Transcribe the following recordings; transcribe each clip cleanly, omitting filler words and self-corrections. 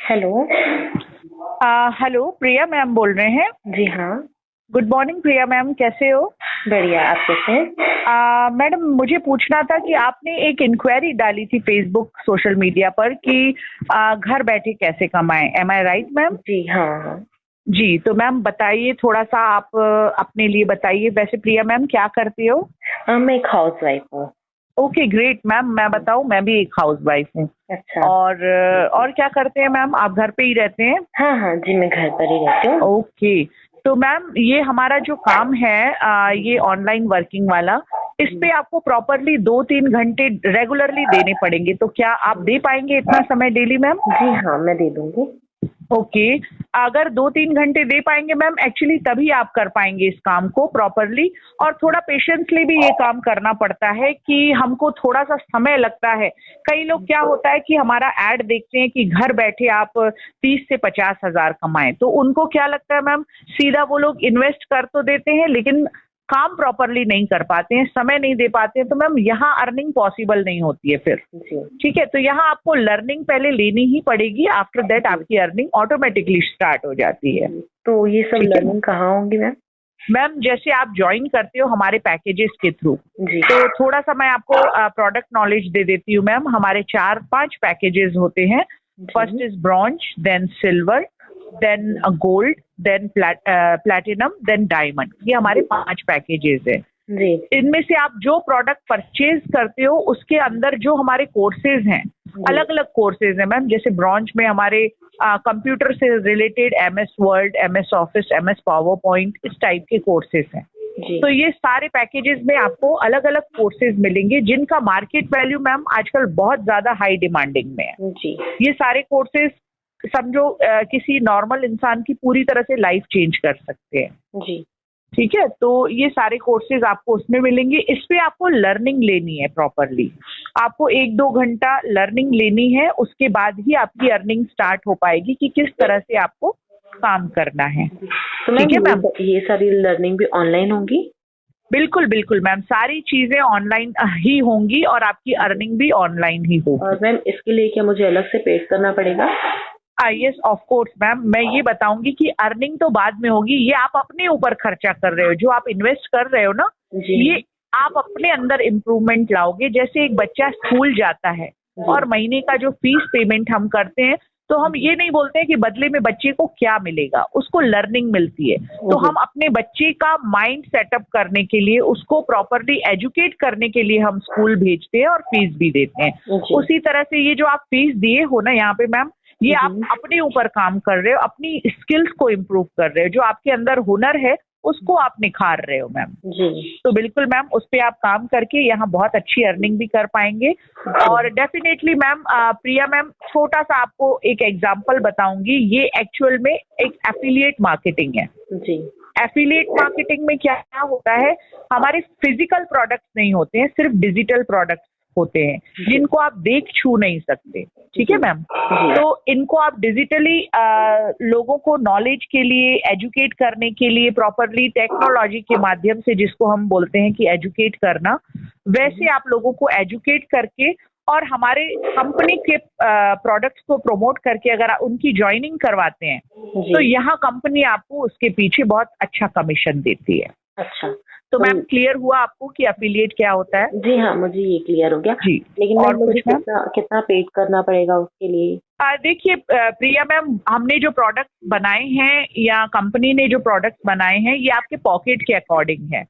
Hello. Hello, प्रिया ma'am बोल रहे हैं। जी हाँ। गुड मॉर्निंग प्रिया मैम, कैसे हो? बढ़िया, आप कैसे हैं? मैडम, मुझे पूछना था कि आपने एक इंक्वायरी डाली थी फेसबुक सोशल मीडिया पर कि घर बैठे कैसे कमाएं। एम आई राइट मैम? जी हाँ हाँ। जी, तो मैम बताइए थोड़ा सा, आप अपने लिए बताइए। वैसे प्रिया मैम क्या करती हो? मैं एक हाउस वाइफ हूँ। Okay great ma'am. मैं बताऊं, मैं भी एक हाउस वाइफ हूँ। अच्छा। और क्या करते हैं मैम? आप घर पे ही रहते हैं? हाँ हाँ जी, मैं घर पर ही रहती हूँ। ओके। तो मैम ये हमारा जो काम है ये ऑनलाइन वर्किंग वाला, इस पे आपको प्रॉपरली 2-3 घंटे रेगुलरली देने पड़ेंगे। तो क्या आप दे पाएंगे इतना समय डेली मैम? जी हाँ, मैं दे दूंगी। ओके। अगर 2-3 घंटे दे पाएंगे मैम, एक्चुअली तभी आप कर पाएंगे इस काम को प्रॉपरली। और थोड़ा पेशेंसली भी ये काम करना पड़ता है कि हमको थोड़ा सा समय लगता है। कई लोग क्या होता है कि हमारा ऐड देखते हैं कि घर बैठे आप 30 से 50 हजार कमाएं, तो उनको क्या लगता है मैम, सीधा वो लोग इन्वेस्ट कर तो देते हैं लेकिन काम प्रॉपरली नहीं कर पाते हैं, समय नहीं दे पाते हैं। तो मैम यहाँ अर्निंग पॉसिबल नहीं होती है फिर। जी ठीक है, तो यहाँ आपको लर्निंग पहले लेनी ही पड़ेगी, आफ्टर दैट जी। आपकी अर्निंग ऑटोमेटिकली स्टार्ट हो जाती है। तो ये सब ठीक है लर्निंग कहाँ होगी मैम? मैम, जैसे आप ज्वाइन करते हो हमारे पैकेजेस के थ्रू, जी तो थोड़ा सा मैं आपको प्रोडक्ट नॉलेज दे देती हूँ मैम। हमारे 4-5 पैकेजेस होते हैं। फर्स्ट जी is bronze, then silver, then gold, then platinum, then diamond. ये हमारे 5 पैकेजेस हैं। जी। इनमें से आप जो प्रोडक्ट परचेज करते हो उसके अंदर जो हमारे कोर्सेज हैं, अलग अलग कोर्सेज हैं मैम। जैसे ब्रॉन्ज में हमारे कंप्यूटर से related MS word, MS office, MS power point, इस टाइप के कोर्सेज हैं। जी तो ये सारे पैकेजेस में आपको अलग अलग कोर्सेज मिलेंगे जिनका मार्केट वैल्यू मैम आजकल बहुत ज्यादा हाई डिमांडिंग में है। जी ये सारे कोर्सेज समझो किसी नॉर्मल इंसान की पूरी तरह से लाइफ चेंज कर सकते हैं। जी। ठीक है, तो ये सारे कोर्सेज आपको उसमें मिलेंगे। इस पे आपको लर्निंग लेनी है प्रॉपरली। आपको 1-2 घंटा लर्निंग लेनी है, उसके बाद ही आपकी अर्निंग स्टार्ट हो पाएगी कि किस तरह से आपको काम करना है। तो ठीक है मैम? ये सारी लर्निंग भी ऑनलाइन होगी? बिल्कुल बिल्कुल मैम, सारी चीजें ऑनलाइन ही होंगी और आपकी अर्निंग भी ऑनलाइन ही होगी। और मैम इसके लिए क्या मुझे अलग से पे करना पड़ेगा? यस ऑफ कोर्स मैम, मैं ये बताऊंगी कि अर्निंग तो बाद में होगी। ये आप अपने ऊपर खर्चा कर रहे हो, जो आप इन्वेस्ट कर रहे हो ना, जी ये आप अपने अंदर इम्प्रूवमेंट लाओगे। जैसे एक बच्चा स्कूल जाता है और महीने का जो फीस पेमेंट हम करते हैं, तो हम ये नहीं बोलते हैं कि बदले में बच्चे को क्या मिलेगा, उसको लर्निंग मिलती है। तो हम अपने बच्चे का माइंड सेटअप करने के लिए, उसको प्रॉपरली एजुकेट करने के लिए हम स्कूल भेजते हैं और फीस भी देते हैं। उसी तरह से ये जो आप फीस दिए हो ना यहाँ पे मैम, ये आप अपने ऊपर काम कर रहे हो, अपनी स्किल्स को इम्प्रूव कर रहे हो, जो आपके अंदर हुनर है उसको आप निखार रहे हो मैम। जी। तो बिल्कुल मैम, उस पे आप काम करके यहाँ बहुत अच्छी अर्निंग भी कर पाएंगे। और डेफिनेटली मैम, प्रिया मैम, छोटा सा आपको एक एग्जांपल बताऊंगी। ये एक्चुअल में एक एफिलिएट मार्केटिंग है। जी एफिलिएट मार्केटिंग में क्या होता है, हमारे फिजिकल प्रोडक्ट्स नहीं होते हैं, सिर्फ डिजिटल प्रोडक्ट्स होते हैं जिनको आप देख छू नहीं सकते। ठीक है मैम? तो इनको आप डिजिटली लोगों को नॉलेज के लिए, एजुकेट करने के लिए, प्रॉपरली टेक्नोलॉजी के माध्यम से, जिसको हम बोलते हैं कि एजुकेट करना, वैसे आप लोगों को एजुकेट करके और हमारे कंपनी के प्रोडक्ट्स को प्रमोट करके अगर आप उनकी ज्वाइनिंग करवाते हैं, तो यहाँ कंपनी आपको उसके पीछे बहुत अच्छा कमीशन देती है। अच्छा। तो मैम क्लियर हुआ आपको कि एफिलिएट क्या होता है? जी हाँ, मुझे ये क्लियर हो गया। जी। लेकिन और मुझे कुछ मैम? कितना पेड करना पड़ेगा उसके लिए? देखिए प्रिया मैम, हमने जो प्रोडक्ट बनाए हैं या कंपनी ने जो प्रोडक्ट बनाए हैं, ये आपके पॉकेट के अकॉर्डिंग है।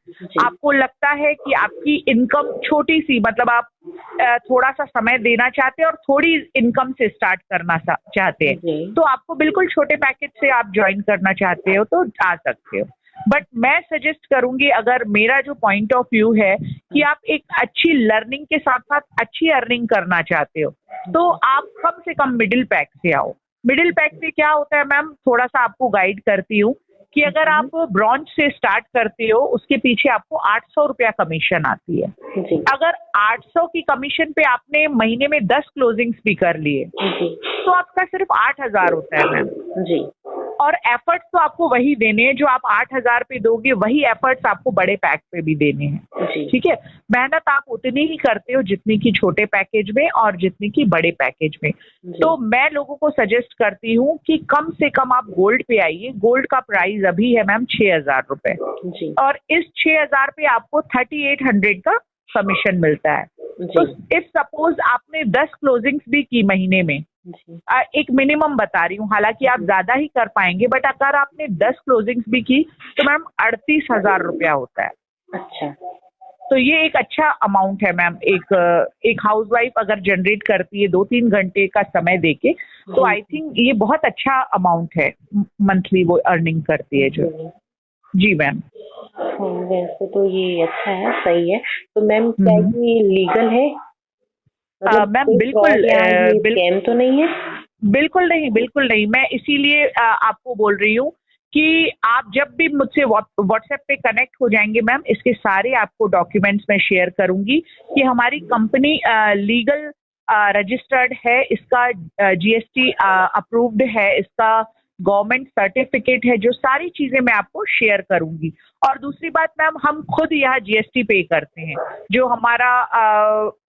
आपको लगता है कि आपकी इनकम छोटी सी, मतलब आप थोड़ा सा समय देना चाहते हैं और थोड़ी इनकम से स्टार्ट करना चाहते हैं, तो आपको बिल्कुल छोटे पैकेज से आप ज्वाइन करना चाहते हो तो आ सकते हो। बट मैं सजेस्ट करूंगी, अगर मेरा जो पॉइंट ऑफ व्यू है कि आप एक अच्छी लर्निंग के साथ साथ अच्छी अर्निंग करना चाहते हो, तो आप कम से कम मिडिल पैक से आओ। मिडिल पैक से क्या होता है मैम, थोड़ा सा आपको गाइड करती हूँ कि अगर आप ब्रॉन्ज से स्टार्ट करते हो, उसके पीछे आपको 800 रुपया कमीशन आती है। अगर 800 की कमीशन पे आपने महीने में 10 क्लोजिंग्स भी कर लिए, तो आपका सिर्फ 8,000 होता है मैम। जी। और एफर्ट्स तो आपको वही देने हैं जो आप 8,000 पे दोगे, वही एफर्ट्स आपको बड़े पैक पे भी देने हैं। जी ठीक है, मेहनत आप उतनी ही करते हो जितनी की छोटे पैकेज में और जितनी की बड़े पैकेज में। जी तो मैं लोगों को सजेस्ट करती हूँ कि कम से कम आप गोल्ड पे आइए। गोल्ड का प्राइस अभी है मैम 6,000 रुपए, जी और इस 6,000 पे आपको 3,800 का कमीशन मिलता है। तो जी इफ सपोज आपने 10 क्लोजिंग्स भी की महीने में, जी एक मिनिमम बता रही हूँ, हालांकि आप ज्यादा ही कर पाएंगे, बट अगर आपने 10 क्लोजिंग्स भी की तो मैम 38,000 रुपया होता है। अच्छा तो ये एक अच्छा अमाउंट है मैम। एक हाउसवाइफ अगर जनरेट करती है 2-3 घंटे का समय देके, तो आई थिंक ये बहुत अच्छा अमाउंट है मंथली वो अर्निंग करती है जो। जी मैम। हाँ, वैसे तो ये अच्छा है, सही है। तो मैम क्या ये लीगल है? मतलब मैम कोई बिल्कुल fraud या ये स्कैम तो नहीं है? बिल्कुल नहीं, बिल्कुल नहीं। मैं इसीलिए आपको बोल रही हूँ कि आप जब भी मुझसे व्हाट्सएप पे कनेक्ट हो जाएंगे मैम, इसके सारे आपको डॉक्यूमेंट्स मैं शेयर करूंगी कि हमारी कंपनी लीगल रजिस्टर्ड है, इसका जीएसटी अप्रूव्ड है, इसका गवर्नमेंट सर्टिफिकेट है, जो सारी चीजें मैं आपको शेयर करूंगी। और दूसरी बात मैम, हम खुद यहाँ जीएसटी पे करते हैं। जो हमारा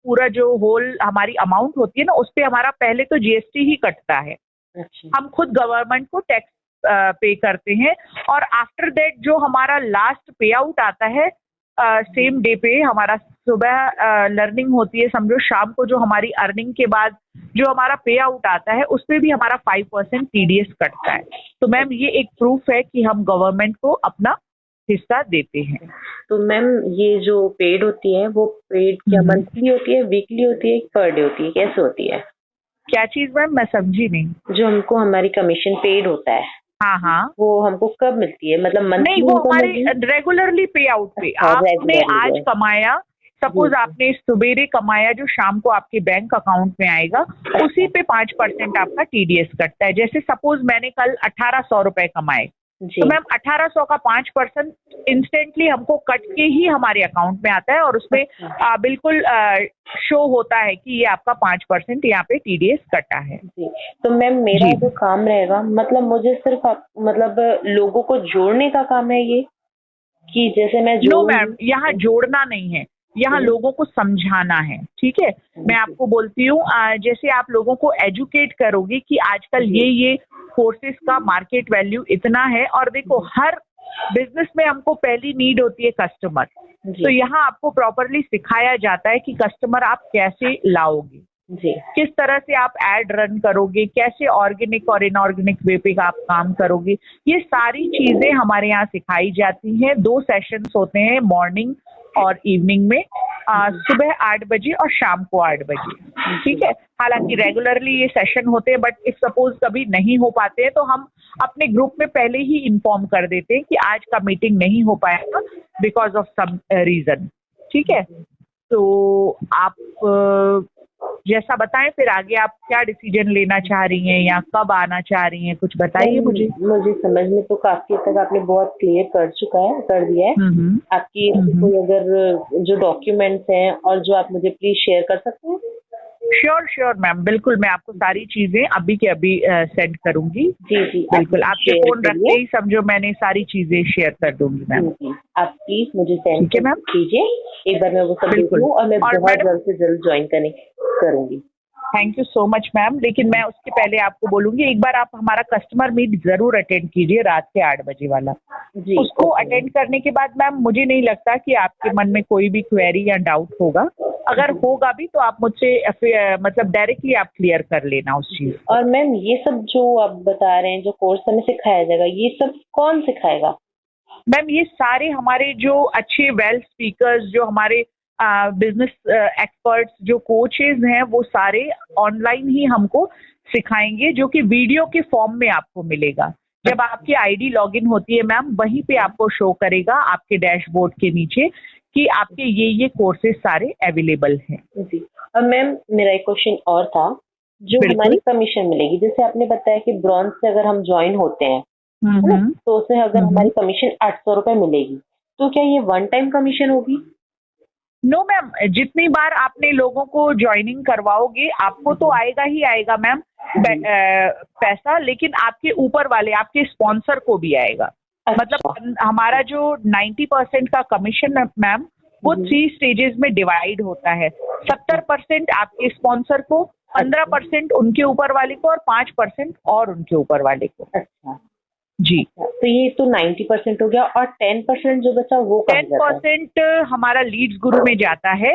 पूरा जो होल हमारी अमाउंट होती है ना, उस पे हमारा पहले तो जीएसटी ही कटता है। अच्छा हम खुद गवर्नमेंट को टैक्स पे करते हैं, और आफ्टर दैट जो हमारा लास्ट पे आउट आता है, सेम डे पे हमारा सुबह लर्निंग होती है, समझो शाम को जो हमारी अर्निंग के बाद जो हमारा पे आउट आता है, उस पे भी हमारा 5% टीडीएस कटता है। तो मैम ये एक प्रूफ है कि हम गवर्नमेंट को अपना हिस्सा देते हैं। तो मैम ये जो पेड होती है वो पेड क्या मंथली होती है, वीकली होती है, पर डे होती है, कैसे होती है? क्या चीज मैम, मैं समझी नहीं। जो हमको हमारी कमीशन पेड होता है, हाँ हाँ, वो हमको कब मिलती है? मतलब नहीं मंथली वो इनकम हमारे होगी? रेगुलरली पे आउट पे। हाँ, आपने रेगुलरली आज है। कमाया, सपोज जी आपने सवेरे कमाया, जो शाम को आपके बैंक अकाउंट में आएगा, उसी पे 5% आपका टीडीएस कटता है। जैसे सपोज मैंने कल 1,800 रुपए कमाए, जी तो मैम 1,800 का 5% इंस्टेंटली हमको कट के ही हमारे अकाउंट में आता है, और उसमें बिल्कुल शो होता है कि ये आपका 5% यहाँ पे टीडीएस कटा है। जी। तो मैम मेरा जी जो काम रहेगा, मतलब मुझे सिर्फ मतलब लोगों को जोड़ने का काम है ये, कि जैसे मैं नो मैम, जोड़ूंगी? यहाँ जोड़ना नहीं है, यहाँ लोगों को समझाना है। ठीक है, मैं आपको बोलती हूँ, जैसे आप लोगों को एजुकेट करोगे कि आजकल ये कोर्सेज का मार्केट वैल्यू इतना है, और देखो हर बिजनेस में हमको पहली नीड होती है कस्टमर। तो यहाँ आपको प्रॉपरली सिखाया जाता है कि कस्टमर आप कैसे लाओगे, जी किस तरह से आप एड रन करोगे, कैसे ऑर्गेनिक और इनऑर्गेनिक वे पे आप काम करोगे। ये सारी चीजें हमारे यहाँ सिखाई जाती हैं। 2 सेशंस होते हैं, मॉर्निंग और इवनिंग में, सुबह 8 बजे और शाम को 8 बजे। ठीक है, हालांकि रेगुलरली ये सेशन होते हैं, बट इफ सपोज कभी नहीं हो पाते हैं तो हम अपने ग्रुप में पहले ही इन्फॉर्म कर देते हैं कि आज का मीटिंग नहीं हो पाएगा बिकॉज ऑफ सम रीजन। ठीक है, तो आप जैसा बताएं, फिर आगे आप क्या डिसीजन लेना चाह रही हैं या कब आना चाह रही हैं, कुछ बताइए मुझे। मुझे समझ में तो काफी हद तक आपने बहुत क्लियर कर दिया है। आपकी कोई अगर जो डॉक्यूमेंट्स हैं और जो आप मुझे प्लीज शेयर कर सकते हैं? श्योर मैम, बिल्कुल मैं आपको सारी चीजें अभी के अभी सेंड करूंगी। जी जी बिल्कुल, आपके फोन रख के ही समझो मैंने सारी चीजें शेयर कर दूंगी मैम। आप प्लीज मुझे सेंड ठीक है मैम, कीजिए, एक बार मैं वो सब बिल्कुल। देखूं, और मैं बहुत मैडम जल्द से जल्द ज्वाइन करूंगी। Thank you so much ma'am, लेकिन मैं उसके पहले आपको बोलूंगी, एक बार आप हमारा कस्टमर मीट जरूर अटेंड कीजिए, रात के 8 बजे वाला। जी उसको अटेंड करने के बाद मैम मुझे नहीं लगता कि आपके मन में कोई भी क्वेरी या डाउट होगा। अगर होगा भी तो आप मुझसे मतलब डायरेक्टली आप क्लियर कर लेना उस चीज। और मैम ये सब जो आप बता रहे हैं, जो कोर्स हमें सिखाया जाएगा, ये सब कौन सिखाएगा? मैम ये सारे हमारे जो अच्छे वेल स्पीकर्स, जो हमारे बिजनेस एक्सपर्ट्स, जो कोचेज हैं, वो सारे ऑनलाइन ही हमको सिखाएंगे, जो कि वीडियो के फॉर्म में आपको मिलेगा। जब आपकी आईडी लॉगिन होती है मैम, वहीं पे आपको शो करेगा आपके डैशबोर्ड के नीचे कि आपके ये कोर्सेज सारे अवेलेबल हैं। जी। और मैम मेरा एक क्वेश्चन और था, जो हमारी कमीशन मिलेगी, जैसे आपने बताया कि ब्रॉन्ज से अगर हम ज्वाइन होते हैं तो उसमें अगर हमारी कमीशन 800 रुपए मिलेगी, तो क्या ये वन टाइम कमीशन होगी? नो मैम, जितनी बार आपने लोगों को ज्वाइनिंग करवाओगे आपको तो आएगा ही आएगा मैम पैसा, लेकिन आपके ऊपर वाले आपके स्पॉन्सर को भी आएगा। मतलब हमारा जो 90% का कमीशन है मैम, वो 3 स्टेजेस में डिवाइड होता है। 70% आपके स्पॉन्सर को, 15% उनके ऊपर वाले को और 5% और उनके ऊपर वाले को। अच्छा जी। तो ये तो 90% हो गया, और 10% जो बचा वो 10% हमारा लीड्स गुरु में जाता है।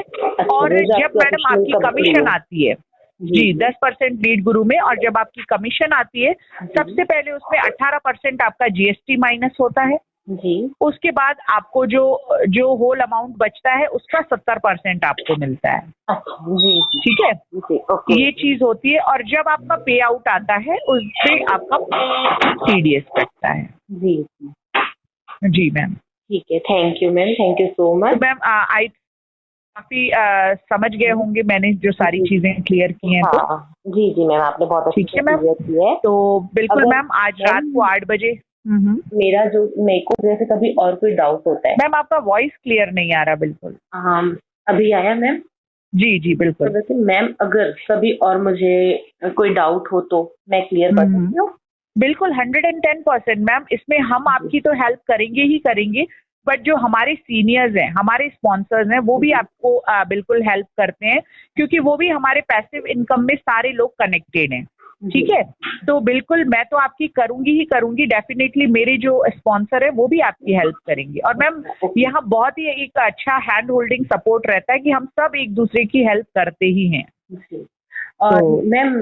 और जब मैडम आपकी कमीशन आती है जी 10% लीड गुरु में, और जब आपकी कमीशन आती है सबसे पहले उसमें 18% आपका जीएसटी माइनस होता है जी। उसके बाद आपको जो होल अमाउंट बचता है उसका 70% आपको मिलता है जी। ठीक है जी, ये चीज होती है। और जब आपका पे आउट आता है उस पे आपका टीडीएस कटता है जी। जी मैम। ठीक है, thank you ma'am, thank you so much. Ma'am आई काफी समझ गए होंगे मैंने जो सारी चीजें क्लियर की हैं। तो जी जी मैम, आपने बहुत अच्छी क्लियर की है। तो बिल्कुल मैम, आज रात को 8 बजे मेरे को जैसे कभी और कोई डाउट होता है। मैम आपका वॉइस क्लियर नहीं आ रहा बिल्कुल। अभी आया मैम? जी जी बिल्कुल। तो वैसे मैम अगर कभी और मुझे कोई डाउट हो तो मैं क्लियर कर सकती हूँ? बिल्कुल 110% मैम, इसमें हम आपकी तो हेल्प करेंगे ही करेंगे, बट जो हमारे सीनियर्स हैं, हमारे स्पॉन्सर्स हैं, वो भी आपको बिल्कुल हेल्प करते हैं, क्योंकि वो भी हमारे पैसिव इनकम में सारे लोग कनेक्टेड हैं। ठीक है, तो बिल्कुल मैं तो आपकी करूंगी ही करूंगी, डेफिनेटली मेरे जो स्पॉन्सर है वो भी आपकी हेल्प करेंगे। और मैम यहाँ बहुत ही एक अच्छा हैंड होल्डिंग सपोर्ट रहता है कि हम सब एक दूसरे की हेल्प करते ही हैं। और तो, मैम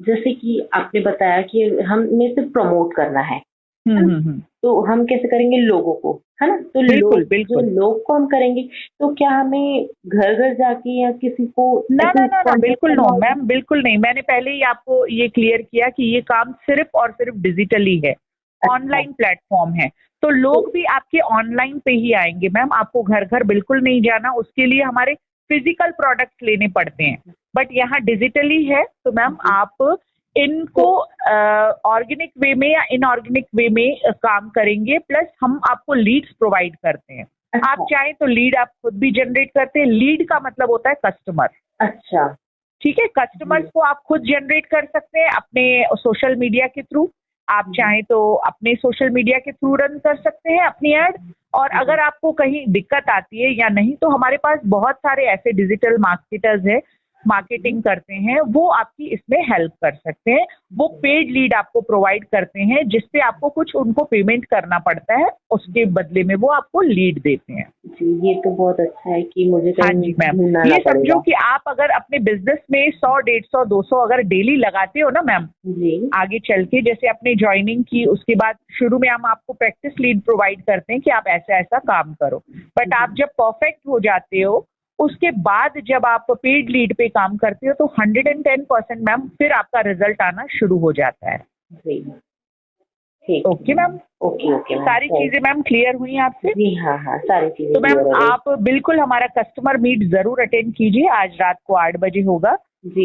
जैसे कि आपने बताया कि हमें सिर्फ प्रमोट करना है, तो हम कैसे करेंगे लोगों को, है ना? तो बिल्कुल बिल्कुल लोग को हम करेंगे, तो क्या हमें घर घर जाके या किसी को ना बिल्कुल नो मैम, बिल्कुल नहीं। मैंने पहले ही आपको ये क्लियर किया कि ये काम सिर्फ और सिर्फ डिजिटली है, ऑनलाइन प्लेटफॉर्म है, तो लोग भी आपके ऑनलाइन पे ही आएंगे मैम। आपको घर घर बिल्कुल नहीं जाना, उसके लिए हमारे फिजिकल प्रोडक्ट्स लेने पड़ते हैं, बट यहाँ डिजिटली है। तो मैम आप इनको ऑर्गेनिक वे में या इनऑर्गेनिक वे में काम करेंगे, प्लस हम आपको लीड्स प्रोवाइड करते हैं। आप चाहें तो लीड आप खुद भी जनरेट करते हैं। लीड का मतलब होता है कस्टमर। अच्छा, ठीक है, कस्टमर्स को आप खुद जनरेट कर सकते हैं अपने सोशल मीडिया के थ्रू। आप चाहें तो अपने सोशल मीडिया के थ्रू रन कर सकते हैं अपनी ऐड। और अगर आपको कहीं दिक्कत आती है या नहीं, तो हमारे पास बहुत सारे ऐसे डिजिटल मार्केटर्स हैं, मार्केटिंग करते हैं, वो आपकी इसमें हेल्प कर सकते हैं। वो पेड लीड आपको प्रोवाइड करते हैं, जिसपे आपको कुछ उनको पेमेंट करना पड़ता है, उसके बदले में वो आपको लीड देते हैं। जी, ये तो बहुत अच्छा है कि मुझे हाँ जी मैम, ये समझो कि आप अगर अपने बिजनेस में 100, 150, 200 अगर डेली लगाते हो ना मैम, जी आगे चल के जैसे आपने ज्वाइनिंग की, उसके बाद शुरू में हम आपको प्रैक्टिस लीड प्रोवाइड करते हैं कि आप ऐसा ऐसा काम करो, बट आप जब परफेक्ट हो जाते हो उसके बाद जब आप पेड लीड पे काम करते हो तो 110% मैम फिर आपका रिजल्ट आना शुरू हो जाता है। ओके मैम, ओके सारी चीजें मैम क्लियर हुई आपसे? जी हाँ हाँ, सारी चीजें। तो मैम आप बिल्कुल हमारा कस्टमर मीट जरूर अटेंड कीजिए, आज रात को 8 बजे होगा।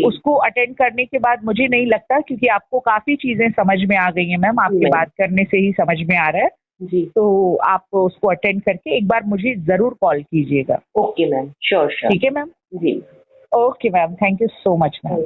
उसको अटेंड करने के बाद मुझे नहीं लगता, क्योंकि आपको काफी चीजें समझ में आ गई हैं मैम, आपके बात करने से ही समझ में आ रहा है जी। तो आप उसको अटेंड करके एक बार मुझे जरूर कॉल कीजिएगा। Okay ma'am, sure sure. ठीक है मैम जी। Okay ma'am, thank you so much ma'am.